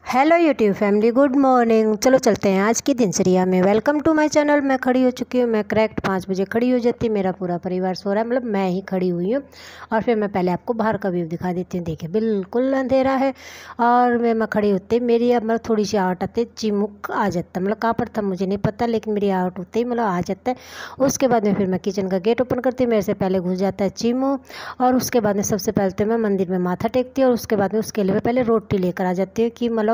Hello YouTube family, good morning. चलो चलते हैं आज की दिनचर्या में। Welcome to my channel. मैं खड़ी हो चुकी हूँ। मैं करेक्ट 5 बजे खड़ी हो जाती। मेरा पूरा परिवार सो रहा है, मतलब मैं ही खड़ी हुई हूँ। और फिर मैं पहले आपको बाहर का व्यू दिखा देती हूँ। देखिए बिल्कुल अंधेरा है और मैं खड़ी होती मेरी अब मतलब थोड़ी सी आहट आती, चिमुक आ जाता, मतलब कहाँ पर था मुझे नहीं पता, लेकिन मेरी आहट होती ही मतलब आ जाता है। उसके बाद में फिर मैं किचन का गेट ओपन करती हूँ। मेरे से पहले घुस जाता है चीमू। और उसके बाद में सबसे पहले तो मैं मंदिर में माथा टेकती हूँ और उसके बाद में उसके लिए मैं पहले रोटी लेकर आ जाती हूँ कि मतलब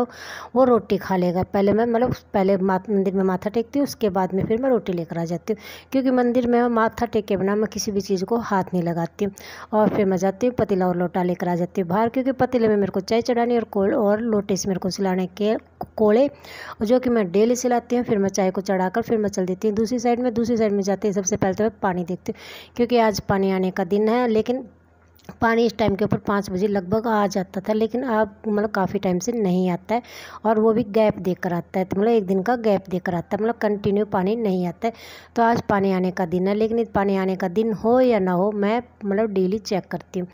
वो रोटी खा लेगा। पहले मैं मतलब पहले मंदिर में माथा टेकती हूँ, उसके बाद में फिर मैं रोटी लेकर आ जाती हूँ, क्योंकि मंदिर में माथा टेक के बिना मैं किसी भी चीज़ को हाथ नहीं लगाती हूँ। और फिर मैं जाती हूँ पतीला और लोटा लेकर आ जाती हूँ बाहर, क्योंकि पतीले में मेरे को चाय चढ़ानी और लोटे से मेरे को सिलाने के कोड़े, जो कि मैं डेली सिलाती हूँ। फिर मैं चाय को चढ़ाकर फिर मैं चल देती हूँ दूसरी साइड में। दूसरी साइड में जाते ही सबसे पहले तो मैं पानी देखती हूँ, क्योंकि आज पानी आने का दिन है। लेकिन पानी इस टाइम के ऊपर 5 बजे लगभग आ जाता था, लेकिन अब मतलब काफ़ी टाइम से नहीं आता है। और वो भी गैप देकर आता है, तो मतलब एक दिन का गैप देकर आता है, मतलब कंटिन्यू पानी नहीं आता है। तो आज पानी आने का दिन है, लेकिन पानी आने का दिन हो या ना हो मैं मतलब डेली चेक करती हूँ।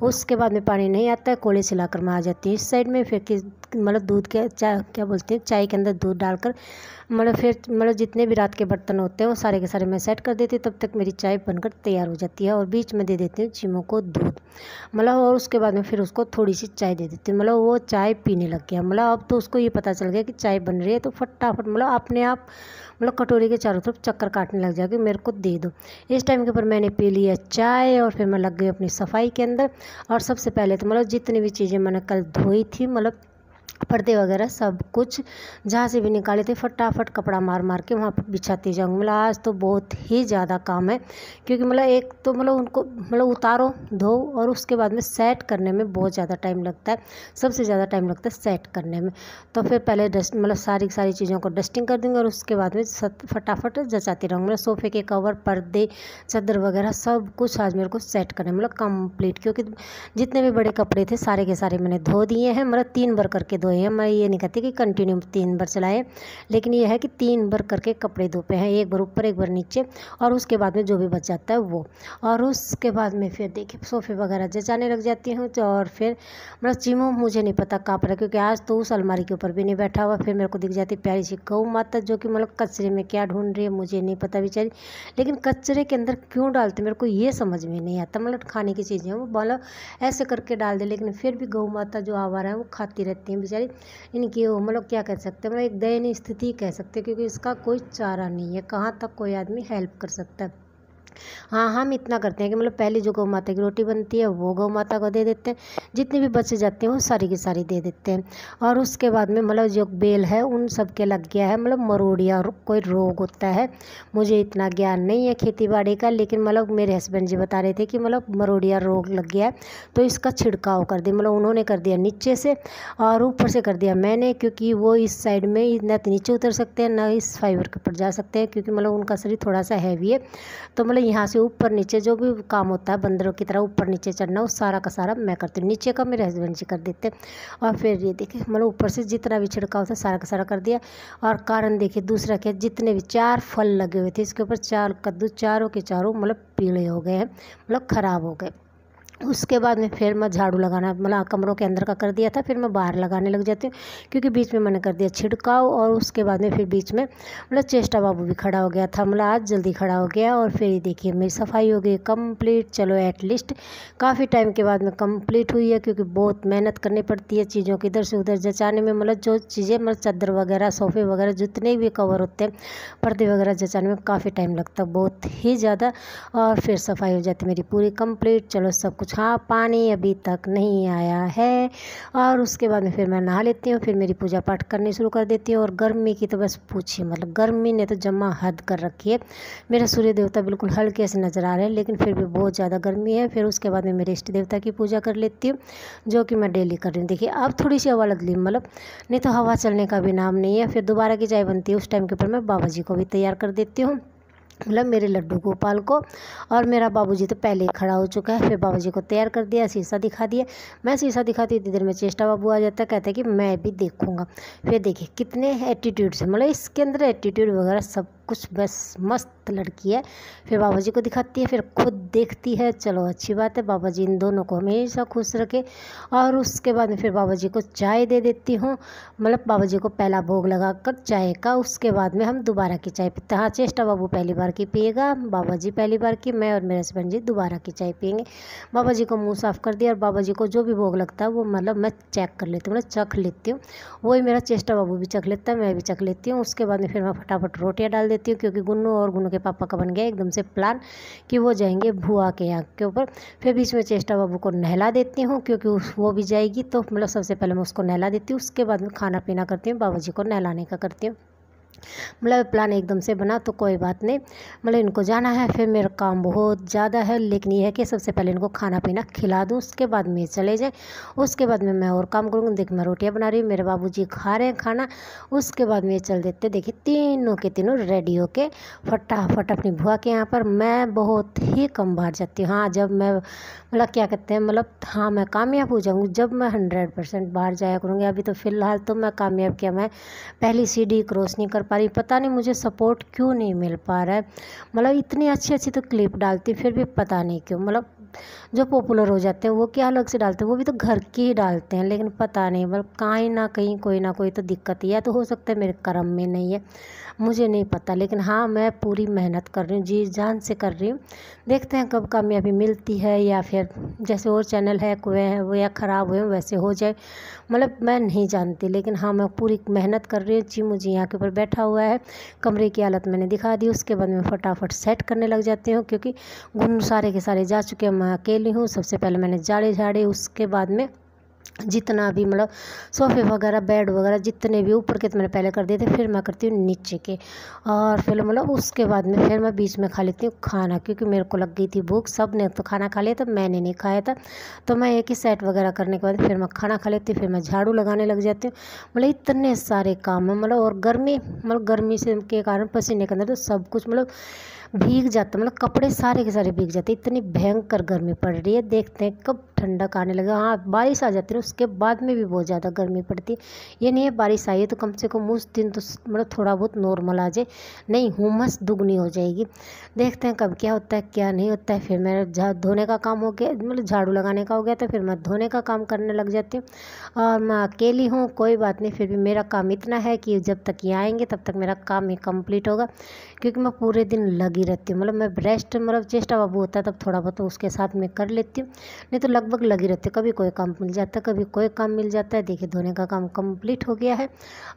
उसके बाद में पानी नहीं आता है, कोले सिलाकर मैं आ जाती हूँ इस साइड में। फिर मतलब दूध के चाय क्या बोलते हैं, चाय के अंदर दूध डालकर मतलब फिर मतलब जितने भी रात के बर्तन होते हैं वो सारे के सारे मैं सेट कर देती हूँ। तब तक मेरी चाय बनकर तैयार हो जाती है और बीच में दे देती हूँ चीमों को दूध, मतलब। और उसके बाद में फिर उसको थोड़ी सी चाय दे देती हूँ, मतलब वो चाय पीने लग गया। मतलब अब तो उसको ये पता चल गया कि चाय बन रही है, तो फटाफट मतलब अपने आप मतलब कटोरी के चारों तरफ चक्कर काटने लग जाएगी, मेरे को दे दो। इस टाइम के ऊपर मैंने पी लिया चाय और फिर मैं लग गई अपनी सफाई के अंदर। और सबसे पहले तो मतलब जितनी भी चीज़ें मैंने कल धोई थी, मतलब पर्दे वगैरह सब कुछ जहाँ से भी निकाले थे, फटाफट कपड़ा मार मार के वहाँ पर बिछाती जाऊँगी। मतलब आज तो बहुत ही ज़्यादा काम है, क्योंकि मतलब एक तो मतलब उनको मतलब उतारो धो और उसके बाद में सेट करने में बहुत ज़्यादा टाइम लगता है। सबसे ज़्यादा टाइम लगता है सेट करने में। तो फिर पहले डस्ट मतलब सारी चीज़ों को डस्टिंग कर दूँगी और उसके बाद में फटाफट जचाती रहूँगी। मतलब सोफ़े के कवर, पर्दे, चादर वगैरह सब कुछ आज मेरे को सेट करने मतलब कंप्लीट, क्योंकि जितने भी बड़े कपड़े थे सारे के सारे मैंने धो दिए हैं। मतलब 3 बार करके धोए हैं। मैं ये नहीं कहती कि कंटिन्यू 3 बार चलाए, लेकिन ये है कि 3 बार करके कपड़े धोपे हैं, एक बार ऊपर एक बार नीचे। और उसके बाद में जो भी बच जाता है वो, और उसके बाद में फिर देखिए सोफ़े वगैरह जचाने लग जाती हूँ। तो और फिर मतलब चीमू मुझे नहीं पता कहाँ पर है, क्योंकि आज तो उस अलमारी के ऊपर भी नहीं बैठा हुआ। फिर मेरे को दिख जाती प्यारी सी गौ माता, जो कि मतलब कचरे में क्या ढूंढ रही है मुझे नहीं पता बेचारी, लेकिन कचरे के अंदर क्यों डालते मेरे को ये समझ में नहीं आता। मतलब खाने की चीज़ें वो मतलब ऐसे करके डाल दे, लेकिन फिर भी गौ माता जो आवारा है वो खाती रहती हैं बेचारी। इनकी वो मतलब क्या कह सकते हैं, मतलब एक दयनीय स्थिति कह सकते हैं, क्योंकि इसका कोई चारा नहीं है। कहाँ तक कोई आदमी हेल्प कर सकता है। हाँ, हम इतना करते हैं कि मतलब पहले जो गौ माता की रोटी बनती है वो गौ माता को दे देते हैं, जितने भी बचे जाते हैं वो सारी की सारी दे देते हैं। और उसके बाद में मतलब जो बेल है उन सब के लग गया है मतलब मरोड़िया कोई रोग होता है। मुझे इतना ज्ञान नहीं है खेती बाड़ी का, लेकिन मतलब मेरे हस्बैंड जी बता रहे थे कि मतलब मरोड़िया रोग लग गया है, तो इसका छिड़काव कर दिया। मतलब उन्होंने कर दिया नीचे से और ऊपर से कर दिया मैंने, क्योंकि वो इस साइड में न तो नीचे उतर सकते हैं ना इस फाइबर के ऊपर जा सकते हैं, क्योंकि मतलब उनका शरीर थोड़ा सा हैवी है। तो मतलब यहाँ से ऊपर नीचे जो भी काम होता है बंदरों की तरह ऊपर नीचे चढ़ना, उस सारा का सारा मैं करती हूँ, नीचे का मेरे हस्बैंड जी कर देते। और फिर ये देखिए मतलब ऊपर से जितना भी छिड़काव था सारा का सारा कर दिया। और कारण देखिए दूसरा क्या, जितने भी 4 फल लगे हुए थे इसके ऊपर, 4 कद्दू, चारों के चारों मतलब पीले हो गए हैं, मतलब ख़राब हो गए। उसके बाद में फिर मैं झाड़ू लगाना मतलब कमरों के अंदर का कर दिया था, फिर मैं बाहर लगाने लग जाती हूँ, क्योंकि बीच में मैंने कर दिया छिड़काव। और उसके बाद में फिर बीच में मतलब चेष्टा बाबू भी खड़ा हो गया था, मतलब आज जल्दी खड़ा हो गया। और फिर ये देखिए मेरी सफाई हो गई कंप्लीट। चलो एटलीस्ट काफ़ी टाइम के बाद में कंप्लीट हुई है, क्योंकि बहुत मेहनत करनी पड़ती है चीज़ों की इधर से उधर जचाने में। मतलब जो चीज़ें मतलब चादर वगैरह, सोफ़े वगैरह, जितने भी कवर होते हैं, पर्दे वगैरह जचाने में काफ़ी टाइम लगता है, बहुत ही ज़्यादा। और फिर सफाई हो जाती मेरी पूरी कंप्लीट। चलो सब कुछ, हाँ पानी अभी तक नहीं आया है। और उसके बाद में फिर मैं नहा लेती हूँ, फिर मेरी पूजा पाठ करनी शुरू कर देती हूँ। और गर्मी की तो बस पूछिए, मतलब गर्मी ने तो जमा हद कर रखी है। मेरे सूर्य देवता बिल्कुल हल्के से नज़र आ रहे हैं, लेकिन फिर भी बहुत ज़्यादा गर्मी है। फिर उसके बाद में मेरे इष्ट देवता की पूजा कर लेती हूँ, जो कि मैं डेली कर रही हूँ। देखिए अब थोड़ी सी हवा लग ली, मतलब नहीं तो हवा चलने का भी नाम नहीं है। फिर दोबारा की चाय बनती है, उस टाइम के ऊपर मैं बाबा जी को भी तैयार कर देती हूँ, मतलब मेरे लड्डू गोपाल को। और मेरा बाबूजी तो पहले ही खड़ा हो चुका है। फिर बाबूजी को तैयार कर दिया, शीशा दिखा दिया। मैं शीशा दिखाती इतनी देर में चेष्टा बाबू आ जाता है, कहता है कि मैं भी देखूंगा। फिर देखिए कितने एटीट्यूड से, मतलब इसके अंदर एटीट्यूड वगैरह सब कुछ, बस मस्त लड़की है। फिर बाबा जी को दिखाती है, फिर खुद देखती है। चलो अच्छी बात है, बाबा जी इन दोनों को हमेशा खुश रखे। और उसके बाद में फिर बाबा जी को चाय दे देती हूँ, मतलब बाबा जी को पहला भोग लगा कर चाय का। उसके बाद में हम दोबारा की चाय पीते हैं। हाँ, चेष्टा बाबू पहली बार की पिएगा, बाबा जी पहली बार की, मैं और मेरे हस्बैंड जी दोबारा की चाय पियेंगे। बाबा जी को मुँह साफ़ कर दिया, और बाबा जी को जो भी भोग लगता है वो मतलब मैं चेक कर लेती हूँ, मतलब चख लेती हूँ। वही मेरा चेष्टा बाबू भी चख लेता है, मैं भी चख लेती हूँ। उसके बाद में फिर मैं फटाफट रोटियाँ डाल देती हूँ, क्योंकि गुन्नू और गुन्नू के पापा का बन गया एकदम से प्लान कि वो जाएंगे बुआ के यहाँ के ऊपर। फिर बीच में चेष्टा बाबू को नहला देती हूँ, क्योंकि वो भी जाएगी, तो मतलब सबसे पहले मैं उसको नहला देती हूँ। उसके बाद में खाना पीना करती हूँ, बाबा जी को नहलाने का करती हूँ। मतलब प्लान एकदम से बना तो कोई बात नहीं, मतलब इनको जाना है। फिर मेरा काम बहुत ज़्यादा है, लेकिन यह है कि सबसे पहले इनको खाना पीना खिला दूँ, उसके बाद में चले जाएँ। उसके बाद में मैं और काम करूँगी। देख, मैं रोटियाँ बना रही हूँ, मेरे बाबूजी खा रहे हैं खाना। उसके बाद में चल देते, देखिए तीनों के तीनों रेडी होके फटाफट अपनी बुआ के यहाँ पर। मैं बहुत ही कम बाहर जाती हूँ। हाँ, जब मैं मतलब क्या कहते हैं, मतलब हाँ मैं कामयाब हो जाऊँगी जब मैं 100% बाहर जाया करूँगी। अभी तो फ़िलहाल तो मैं कामयाब, क्या मैं पहली सीढ़ी क्रॉस नहीं कर पा रही। पता नहीं मुझे सपोर्ट क्यों नहीं मिल पा रहा है। मतलब इतनी अच्छी अच्छी तो क्लिप डालती, फिर भी पता नहीं क्यों, मतलब जो पॉपुलर हो जाते हैं वो क्या अलग से डालते हैं, वो भी तो घर की ही डालते हैं, लेकिन पता नहीं, मतलब कहीं ना कहीं कोई ना कोई तो दिक्कत ही है। तो हो सकता है मेरे कर्म में नहीं है, मुझे नहीं पता। लेकिन हाँ, मैं पूरी मेहनत कर रही हूँ, जी जान से कर रही हूँ। देखते हैं कब कामयाबी मिलती है, या फिर जैसे और चैनल है कोई वो या ख़राब हुए वैसे हो जाए, मतलब मैं नहीं जानती। लेकिन हाँ, मैं पूरी मेहनत कर रही हूँ। चीमू जी यहाँ के ऊपर बैठा हुआ है, कमरे की हालत मैंने दिखा दी। उसके बाद मैं फटाफट सेट करने लग जाती हूँ, क्योंकि गुन सारे के सारे जा चुके हैं, मैं अकेली हूँ। सबसे पहले मैंने झाड़े, उसके बाद में जितना भी मतलब सोफ़े वगैरह बेड वगैरह जितने भी ऊपर के तो मैंने पहले कर दिए थे, फिर मैं करती हूँ नीचे के। और फिर मतलब उसके बाद में फिर मैं बीच में खा लेती हूँ खाना, क्योंकि मेरे को लग गई थी भूख। सब ने तो खाना खा लिया था, मैंने नहीं खाया था। तो मैं एक ही सेट वगैरह करने के बाद फिर मैं खाना खा लेती हूँ, फिर मैं झाड़ू लगाने लग जाती हूँ। मतलब इतने सारे काम है, मतलब और गर्मी, मतलब गर्मी से के कारण पसीने के अंदर तो सब कुछ मतलब भीग जाता, मतलब कपड़े सारे के सारे भीग जाते। इतनी भयंकर गर्मी पड़ रही है, देखते हैं कब ठंडक आने लगा। हाँ, बारिश आ जाती है, उसके बाद में भी बहुत ज़्यादा गर्मी पड़ती है। ये नहीं है बारिश आई है तो कम से कम उस दिन तो मतलब थोड़ा बहुत नॉर्मल आ जाए, नहीं हुमस दुगनी हो जाएगी। देखते हैं कब क्या होता है क्या नहीं होता है। फिर मेरा धोने का काम हो गया, मतलब झाड़ू लगाने का हो गया, तो फिर मैं धोने का काम करने लग जाती हूँ। और मैं अकेली हूँ, कोई बात नहीं, फिर भी मेरा काम इतना है कि जब तक ये आएंगे तब तक मेरा काम ही कंप्लीट होगा, क्योंकि मैं पूरे दिन लगी रहती हूँ। मतलब मैं रेस्ट, मतलब चेष्टा बाबू होता है तब थोड़ा बहुत उसके साथ में कर लेती हूँ, नहीं तो लगभग लगी रहती है। कभी कोई काम मिल जाता है, कभी कोई काम मिल जाता है। देखिए धोने का काम कंप्लीट हो गया है।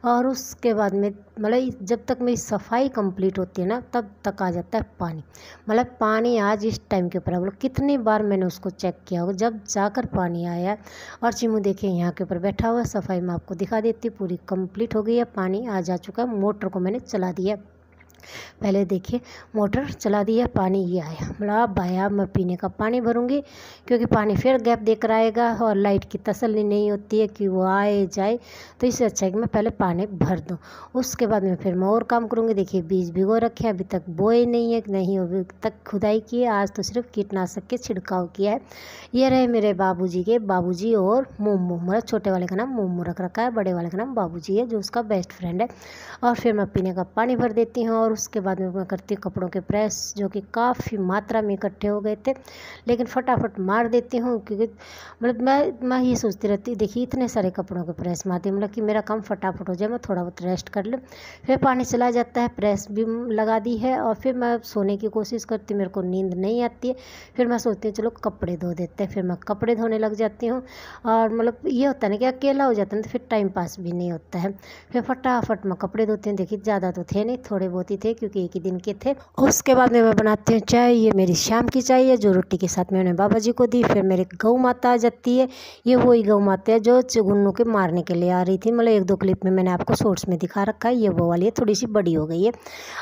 और उसके बाद में मतलब जब तक मेरी सफाई कंप्लीट होती है ना, तब तक आ जाता है पानी। मतलब पानी आज इस टाइम के ऊपर है, मतलब कितनी बार मैंने उसको चेक किया होगा, जब जाकर पानी आया। और चिमू देखिए यहाँ के ऊपर बैठा हुआ है। सफाई मैं आपको दिखा देती हूँ, पूरी कंप्लीट हो गई है, पानी आ जा चुका है। मोटर को मैंने चला दिया, पहले देखिए मोटर चला दी है, पानी ये आया, मतलब अब आया। मैं पीने का पानी भरूंगी, क्योंकि पानी फिर गैप देकर आएगा और लाइट की तसल्ली नहीं होती है कि वो आए जाए। तो इससे अच्छा है कि मैं पहले पानी भर दूँ, उसके बाद में फिर मैं और काम करूँगी। देखिए बीज भिगो रखे हैं, अभी तक बोए नहीं है, नहीं अभी तक खुदाई की है। आज तो सिर्फ कीटनाशक के छिड़काव किया है। ये रहे मेरे बाबूजी और मोमो, मतलब छोटे वाले का नाम मोमो रख रखा है, बड़े वाले का नाम बाबूजी है, जो उसका बेस्ट फ्रेंड है। और फिर मैं पीने का पानी भर देती हूँ, और उसके बाद में मैं करती हूँ कपड़ों के प्रेस, जो कि काफ़ी मात्रा में इकट्ठे हो गए थे, लेकिन फटाफट मार देती हूँ। क्योंकि मतलब मैं ये सोचती रहती, देखिए इतने सारे कपड़ों के प्रेस मारती हूँ, मतलब कि मेरा काम फटाफट हो जाए, मैं थोड़ा बहुत रेस्ट कर लूँ। फिर पानी चला जाता है, प्रेस भी लगा दी है, और फिर मैं सोने की कोशिश करती हूँ, मेरे को नींद नहीं आती है। फिर मैं सोचती हूँ चलो कपड़े धो देते हैं, फिर मैं कपड़े धोने लग जाती हूँ। और मतलब ये होता है ना कि अकेला हो जाता है तो फिर टाइम पास भी नहीं होता है। फिर फटाफट मैं कपड़े धोती हूँ। देखिए ज़्यादा तो थे नहीं, थोड़े बहुत ही थे, क्योंकि एक ही दिन के थे। उसके बाद में मैं बनाती हूँ चाय। ये मेरी शाम की चाय है, जो रोटी के साथ मैंने बाबा जी को दी। फिर मेरी गौ माता आ जाती है, ये वही गौ माता है जो गुन्नू के मारने के लिए आ रही थी। मतलब एक दो क्लिप में मैंने आपको शॉर्ट्स में दिखा रखा है, ये वो वाली है, थोड़ी सी बड़ी हो गई है,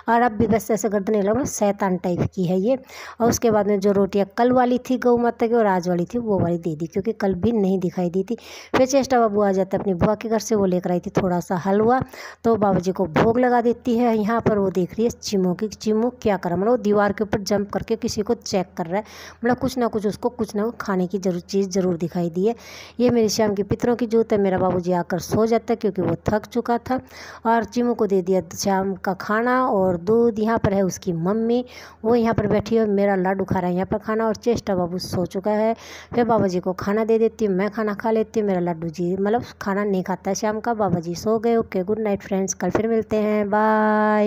और अब भी बस ऐसे गर्दन लगा, शैतान टाइप की है ये। और उसके बाद में जो रोटियाँ कल वाली थी गौ माता की और आज वाली थी, वो वाली दे दी, क्योंकि कल भी नहीं दिखाई दी थी। फिर चेष्टा बाबू आ जाता है अपनी बुआ के घर से, वो लेकर आई थी थोड़ा सा हलवा, तो बाबा जी को भोग लगा देती है। यहाँ पर वो देख रही है चिमू की, चिमू क्या कर रहा है, मतलब वो दीवार के ऊपर जंप करके किसी को चेक कर रहा है, मतलब कुछ ना कुछ उसको कुछ ना कुछ खाने की चीज़ ज़रूर दिखाई दी है। ये मेरी शाम की पितरों की जूत है। मेरा बाबूजी आकर सो जाता है क्योंकि वो थक चुका था। और चिमू को दे दिया शाम का खाना और दूध। यहाँ पर है उसकी मम्मी, वो यहाँ पर बैठी है, मेरा लाडू खा रहा है यहाँ पर खाना, और चेष्टा बाबू सो चुका है। फिर बाबा जी को खाना दे देती हूँ, मैं खाना खा लेती हूँ। मेरा लड्डू जी मतलब खाना नहीं खाता है शाम का। बाबा जी सो गए। ओके, गुड नाइट फ्रेंड्स, कल फिर मिलते हैं, बाय।